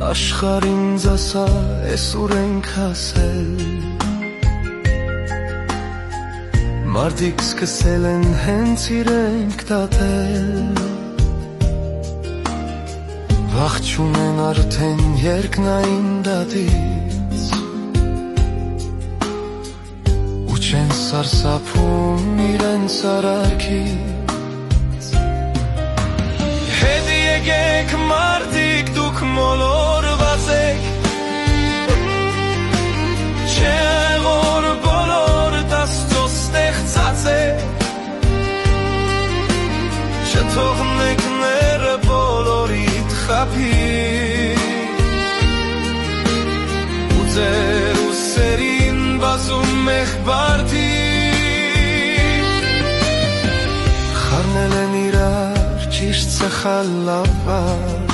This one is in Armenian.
Աշխարհ ինձ ասա, էս ուր ենք հասել Մարդիկ սկսել են հենց իրենք դատել Վախ չունեն արդեն երկնային դատից Ու չեն սարսափում իրենց արարքից Հետ եկեք մարդիկ դուք մոլորված եք Չէ որ բոլոր Աստծո ստեղծած եք Չթողնեք ները բոլորիդ խաբի Ու ձեր ուսերին բազում եղբարդի Խառնել են իրար ճիշտ սխալ լավար